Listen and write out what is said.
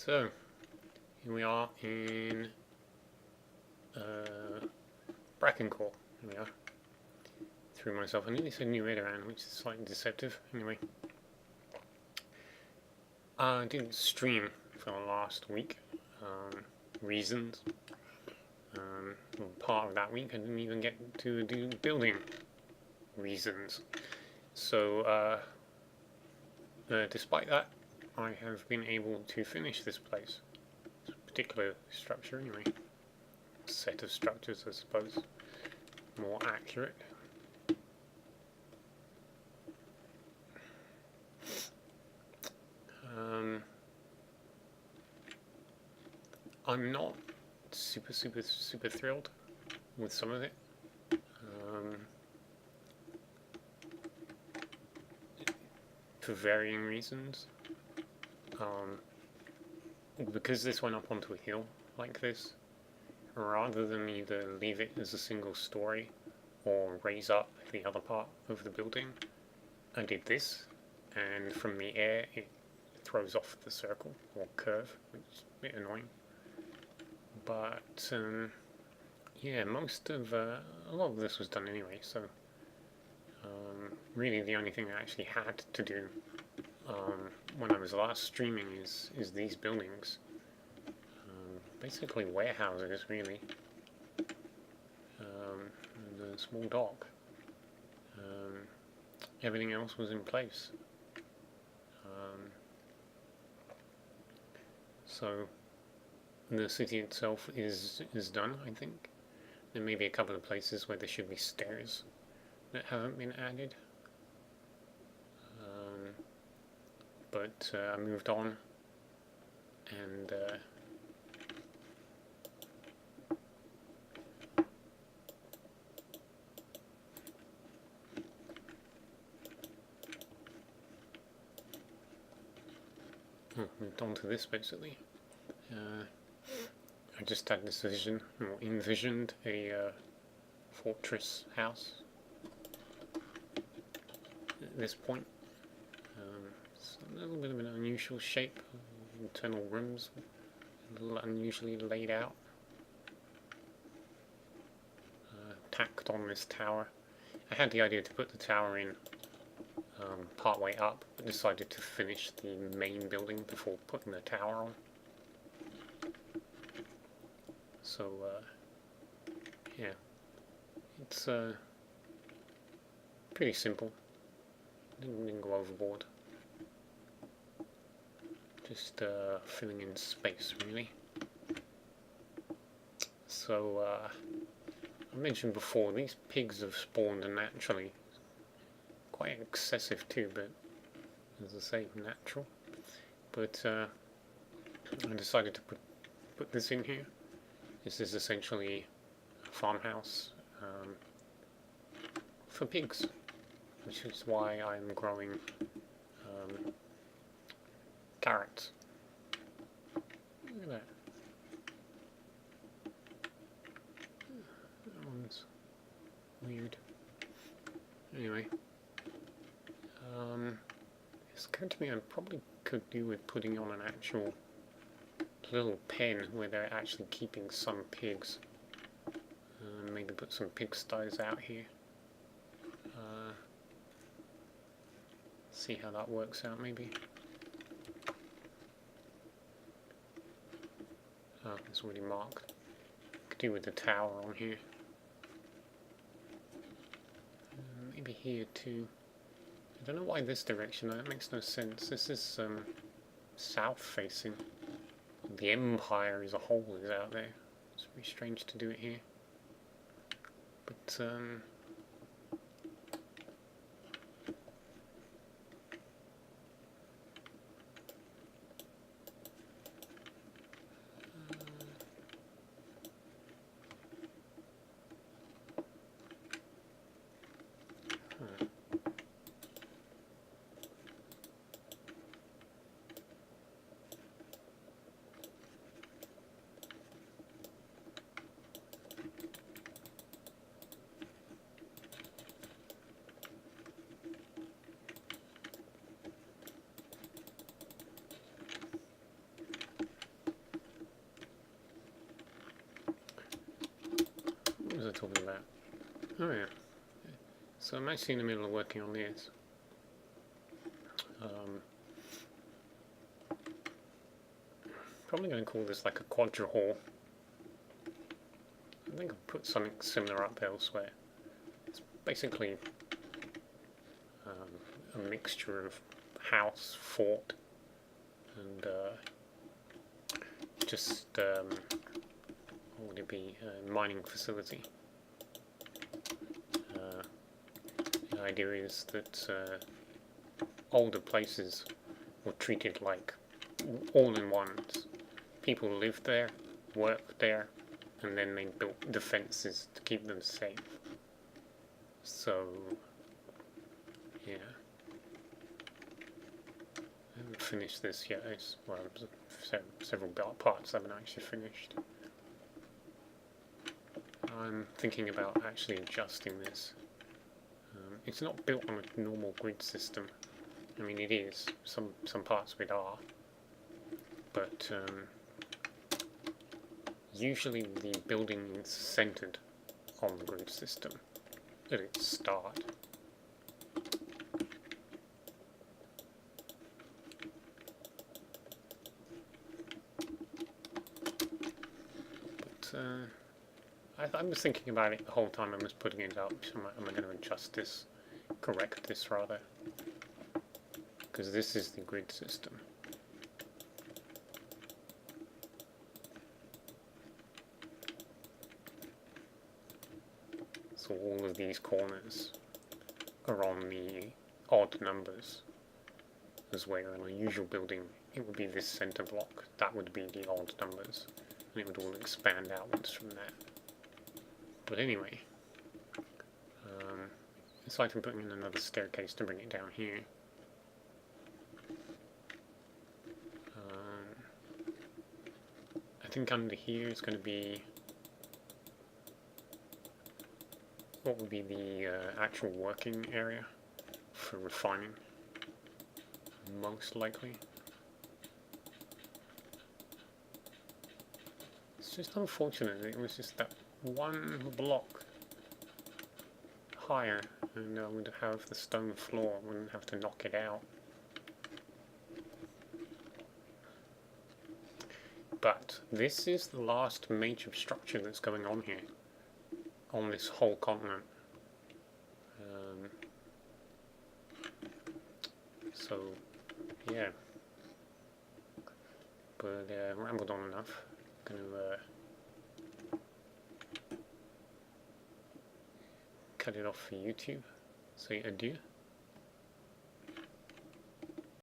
So, here we are in Brakencor. Here we are. Threw myself, I nearly said New Edorahn, which is slightly deceptive. Anyway. I didn't stream for the last week. Reasons. Well, part of that week I didn't even get to do building reasons. So, despite that, I have been able to finish this place. This particular structure, anyway. Set of structures, I suppose. More accurate. I'm not super thrilled with some of it. For varying reasons. Because this went up onto a hill like this, rather than either leave it as a single story or raise up the other part of the building, I did this, and from the air it throws off the circle or curve, which is a bit annoying. But yeah, a lot of this was done anyway, so really the only thing I actually had to do when I was last streaming is these buildings. Basically warehouses, really. And a small dock. Everything else was in place. So the city itself is done, I think. There may be a couple of places where there should be stairs that haven't been added. But I moved on and moved on to this basically. I just had this vision, or envisioned a fortress house at this point. It's a little bit of an unusual shape, internal rooms, a little unusually laid out. Tacked on this tower. I had the idea to put the tower in part way up, but decided to finish the main building before putting the tower on. So, yeah, it's pretty simple. Didn't go overboard. Just filling in space, really. So, I mentioned before, these pigs have spawned naturally. Quite excessive too, but as I say, natural. But I decided to put this in here. This is essentially a farmhouse for pigs, which is why I'm growing carrots. Look at that. That one's weird. Anyway, it's occurred to me I probably could do with putting on an actual little pen where they're actually keeping some pigs. Maybe put some pigsties out here. See how that works out, maybe. Oh, it's already marked. Could do with the tower on here. Maybe here too. I don't know why this direction, that makes no sense. This is south facing. The Empire as a whole is out there. It's very strange to do it here. But talking about? Oh yeah. So I'm actually in the middle of working on this. Probably going to call this like a quadra hall. I think I'll put something similar up elsewhere. It's basically a mixture of house, fort, and just what would it be? A mining facility. The idea is that older places were treated like all-in-ones. People lived there, worked there, and then they built defences to keep them safe. So, yeah. I haven't finished this yet. Well, several parts I haven't actually finished. I'm thinking about actually adjusting this. It's not built on a normal grid system. I mean, it is. Some parts of it are. But usually the building is centered on the grid system at its start. But I was thinking about it the whole time I was putting it up. Am I going to adjust this? Correct this rather, because this is the grid system. So all of these corners are on the odd numbers, as where in a usual building it would be this center block, that would be the odd numbers, and it would all expand outwards from that. But anyway, aside from putting in another staircase to bring it down here, I think under here is going to be what would be the actual working area for refining, most likely. It's just unfortunate that it was just that one block higher, and I would have the stone floor, wouldn't have to knock it out. But this is the last major structure that's going on here, on this whole continent. So, yeah. But rambled on enough. I'm going to cut it off for YouTube. Say adieu.